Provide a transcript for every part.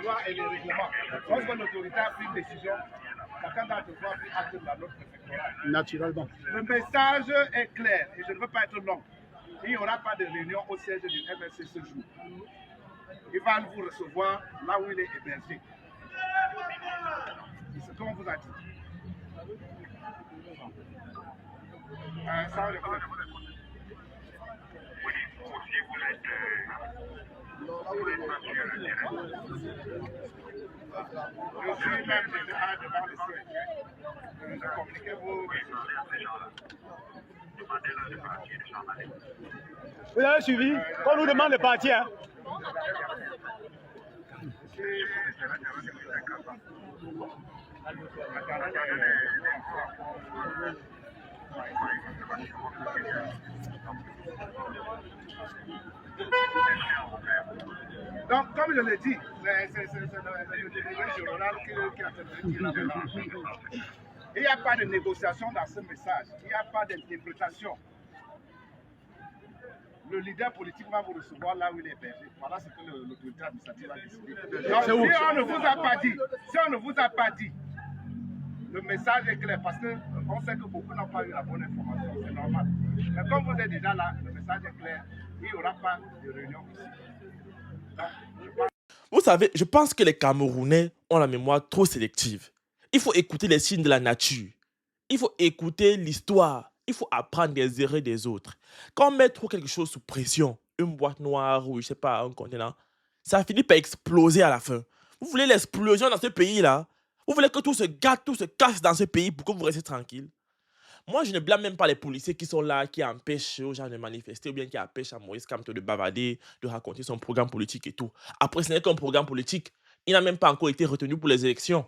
loi et les règlements. Lorsque l'autorité a pris une décision, chacun doit devoir pris acte de la note préfectorale. Naturellement. Le message est clair et je ne veux pas être long. Il n'y aura pas de réunion au siège du MSC ce jour. Il va vous recevoir là où il est hébergé. C'est ce qu'on vous a dit. Ça, le je suis même déjà devant le siège. Je communiquais vos... Vous avez suivi? Qu'on nous demande de partir. Hein? Donc, comme je l'ai dit, c'est le délégué général qui a fait il n'y a pas de négociation dans ce message. Il n'y a pas d'interprétation. Le leader politique va vous recevoir là où il est hébergé. Voilà ce que l'autorité administrative a décidé. Donc, si on ne vous a pas dit, le message est clair parce qu'on sait que beaucoup n'ont pas eu la bonne information. C'est normal. Mais comme vous êtes déjà là, le message est clair. Il n'y aura pas de réunion ici. Donc, vous savez, je pense que les Camerounais ont la mémoire trop sélective. Il faut écouter les signes de la nature. Il faut écouter l'histoire. Il faut apprendre des erreurs des autres. Quand on met trop quelque chose sous pression, une boîte noire ou je sais pas, un contenant, ça finit par exploser à la fin. Vous voulez l'explosion dans ce pays-là? Vous voulez que tout se gâte, tout se casse dans ce pays pour que vous restiez tranquille? Moi, je ne blâme même pas les policiers qui sont là, qui empêchent aux gens de manifester ou bien qui empêchent à Moïse Kamto de bavarder, de raconter son programme politique et tout. Après, ce n'est qu'un programme politique. Il n'a même pas encore été retenu pour les élections.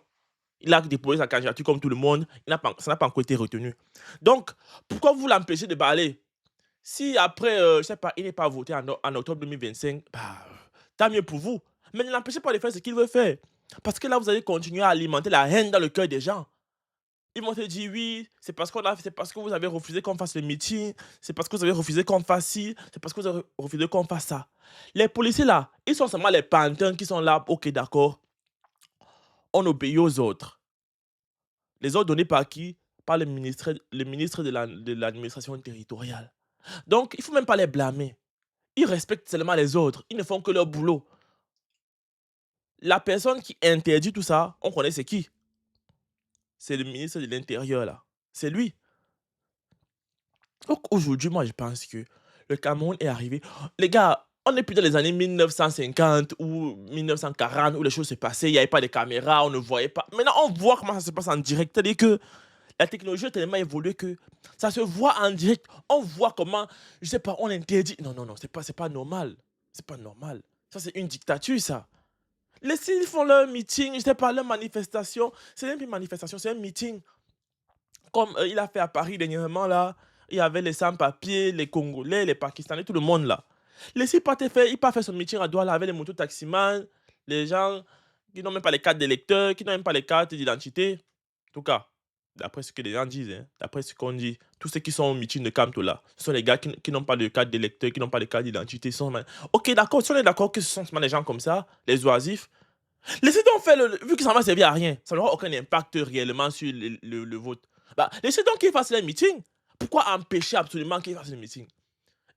Il a déposé sa candidature comme tout le monde. Ça n'a pas encore été retenu. Donc, pourquoi vous l'empêchez de parler? Si après, je ne sais pas, il n'est pas voté en octobre 2025, bah, tant mieux pour vous. Mais ne l'empêchez pas de faire ce qu'il veut faire. Parce que là, vous allez continuer à alimenter la haine dans le cœur des gens. Ils m'ont dit oui, c'est parce que vous avez refusé qu'on fasse le meeting, c'est parce que vous avez refusé qu'on fasse ci, c'est parce que vous avez refusé qu'on fasse ça. Les policiers là, ils sont seulement les pantins qui sont là, ok d'accord, on obéit aux autres. Les ordres donnés par qui? Par le ministre de l'administration territoriale. Donc, il ne faut même pas les blâmer. Ils respectent seulement les autres, ils ne font que leur boulot. La personne qui interdit tout ça, on connaît c'est qui? C'est le ministre de l'Intérieur là. C'est lui. Donc aujourd'hui, moi je pense que le Cameroun est arrivé. Les gars, on n'est plus dans les années 1950 ou 1940 où les choses se passaient, il n'y avait pas de caméras, on ne voyait pas. Maintenant, on voit comment ça se passe en direct. C'est-à-dire que la technologie a tellement évolué que ça se voit en direct. On voit comment, je sais pas, on interdit. Non, non, non, c'est pas normal. C'est pas normal. Ça, c'est une dictature, ça. Ils font leur meeting, je sais pas, leur manifestation. C'est même plus une manifestation, c'est un meeting. Comme il a fait à Paris dernièrement, là, il y avait les sans-papiers, les Congolais, les Pakistanais, tout le monde là. Laissez pas te faire, il pas fait son meeting à Douala avec les mototaximans, les gens qui n'ont même pas les cartes d'électeurs, qui n'ont même pas les cartes d'identité. En tout cas, d'après ce que les gens disent, hein, d'après ce qu'on dit, tous ceux qui sont au meeting de Kamto là, ce sont les gars qui n'ont pas de carte d'électeur, qui n'ont pas de carte d'identité. Ok, d'accord, si on est d'accord que ce sont seulement les gens comme ça, les oisifs, laissez donc faire, vu que ça ne va servir à rien, ça n'aura aucun impact réellement sur le vote. Bah, laissez donc qu'ils fassent les meetings. Pourquoi empêcher absolument qu'ils fassent les meetings?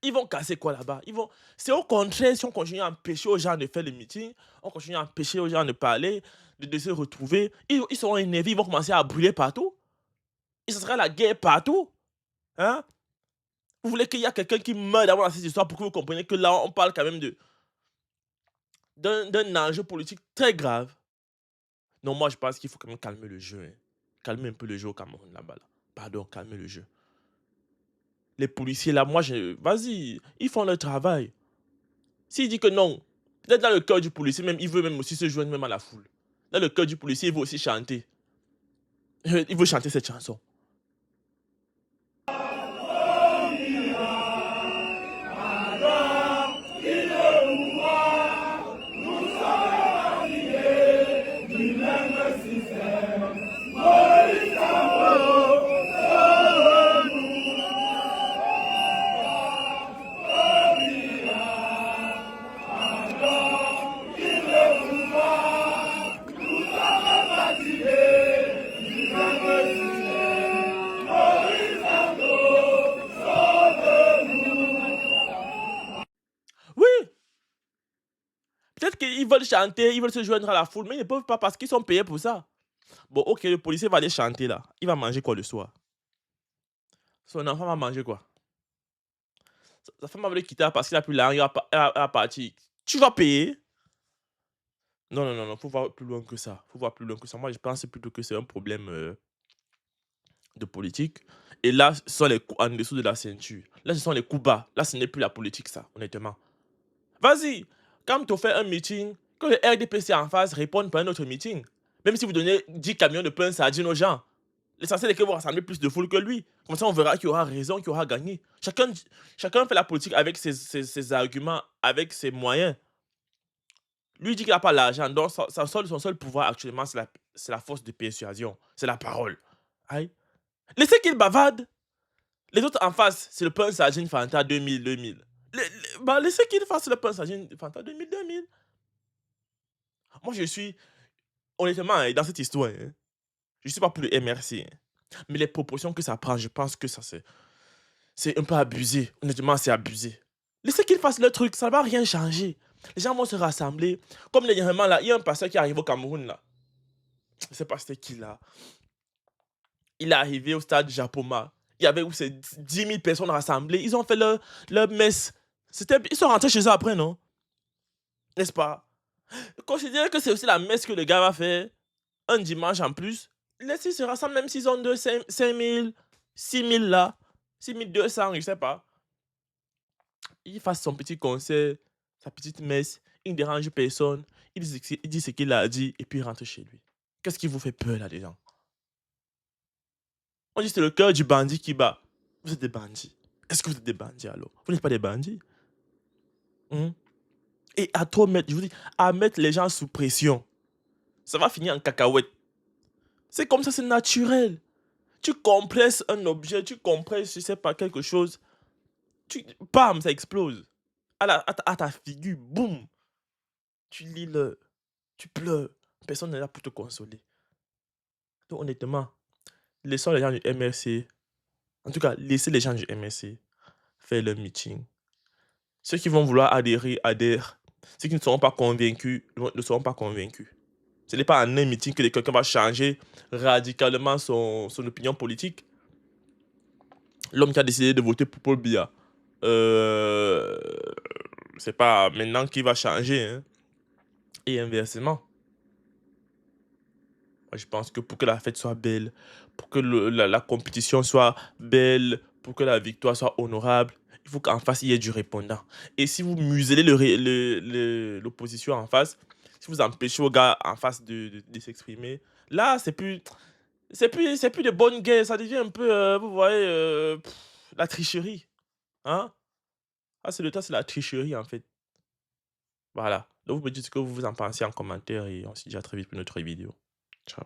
Ils vont casser quoi là-bas? C'est au contraire, si on continue à empêcher aux gens de faire les meetings, on continue à empêcher aux gens de parler, de se retrouver, ils seront énervés, ils vont commencer à brûler partout. Et ce sera la guerre partout. Hein? Vous voulez qu'il y ait quelqu'un qui meure d'abord dans cette histoire pour que vous compreniez que là, on parle quand même d'un enjeu politique très grave. Non, moi, je pense qu'il faut quand même calmer le jeu. Hein. Calmer un peu le jeu au Cameroun là-bas. Là. Pardon, calmer le jeu. Les policiers là, vas-y, ils font leur travail. S'il dit que non, peut-être dans le cœur du policier, même, il veut même aussi se joindre même à la foule. Dans le cœur du policier, il veut aussi chanter. Il veut chanter cette chanson. Peut-être qu'ils veulent chanter, ils veulent se joindre à la foule, mais ils ne peuvent pas parce qu'ils sont payés pour ça. Bon, ok, le policier va aller chanter là. Il va manger quoi le soir? Son enfant va manger quoi? Sa femme va le quitter parce qu'il a plus l'argent, il va partir. Tu vas payer? Non, non, non, non, faut voir plus loin que ça. Faut voir plus loin que ça. Moi, je pense plutôt que c'est un problème de politique. Et là, ce sont les coups en dessous de la ceinture. Là, ce sont les coups bas. Là, ce n'est plus la politique, ça, honnêtement. Vas-y, quand tu fais un meeting, que le RDPC en face réponde pour un autre meeting. Même si vous donnez 10 camions de pain sardine aux gens, l'essentiel est que vous rassemblez plus de foule que lui. Comme ça, on verra qui aura raison, qui aura gagné. Chacun fait la politique avec ses arguments, avec ses moyens. Lui dit qu'il n'a pas l'argent, donc son seul pouvoir actuellement, c'est la force de persuasion, c'est la parole. Aïe. Laissez qu'il bavarde. Les autres en face, c'est le pain sardine Fanta 2000. Bah, laissez qu'il fasse le pain sardine Fanta 2000. Moi, je suis, honnêtement, hein, dans cette histoire, hein, je ne suis pas pour le MRC. Hein. Mais les proportions que ça prend, je pense que ça, c'est un peu abusé. Honnêtement, c'est abusé. Laissez qu'ils fassent le truc, ça ne va rien changer. Les gens vont se rassembler. Comme dernièrement, là, il y a un pasteur qui arrive au Cameroun, là. Je ne sais pas c'était qui, là. Il est arrivé au stade Japoma. Il y avait où ces 10 000 personnes rassemblées. Ils ont fait leur messe. Ils sont rentrés chez eux après, non? N'est-ce pas? Considérez que c'est aussi la messe que le gars va faire un dimanche en plus. Laissez se rassemblent, même s'ils ont 5 000, 6 000 là. 6 200, je ne sais pas. Il fasse son petit concert, sa petite messe. Il ne dérange personne. Il dit ce qu'il a dit et puis il rentre chez lui. Qu'est-ce qui vous fait peur là, les gens? On dit c'est le cœur du bandit qui bat. Vous êtes des bandits. Est-ce que vous êtes des bandits alors? Vous n'êtes pas des bandits? Et à trop mettre, je vous dis, à mettre les gens sous pression, ça va finir en cacahuète. C'est comme ça, c'est naturel. Tu compresses un objet, tu compresses, je sais pas, quelque chose. Bam, ça explose. À ta figure, boum. Tu lis tu pleures. Personne n'est là pour te consoler. Donc honnêtement, laissons les gens du MRC, en tout cas, laissez les gens du MRC faire leur meeting. Ceux qui vont vouloir adhérer, adhèrent. Ceux qui ne seront pas convaincus, ne seront pas convaincus. Ce n'est pas en un meeting que quelqu'un va changer radicalement son opinion politique. L'homme qui a décidé de voter pour Paul Biya, c'est pas maintenant qu'il va changer. Hein. Et inversement. Moi, je pense que pour que la fête soit belle, pour que la compétition soit belle, pour que la victoire soit honorable, il faut qu'en face, il y ait du répondant. Et si vous muselez l'opposition en face, si vous empêchez aux gars en face de s'exprimer, là, c'est plus de bonne guerre. Ça devient un peu, vous voyez, la tricherie. Hein? Ah, c'est le temps, c'est la tricherie, en fait. Voilà. Donc, vous me dites ce que vous en pensez en commentaire et on se dit à très vite pour une autre vidéo. Ciao.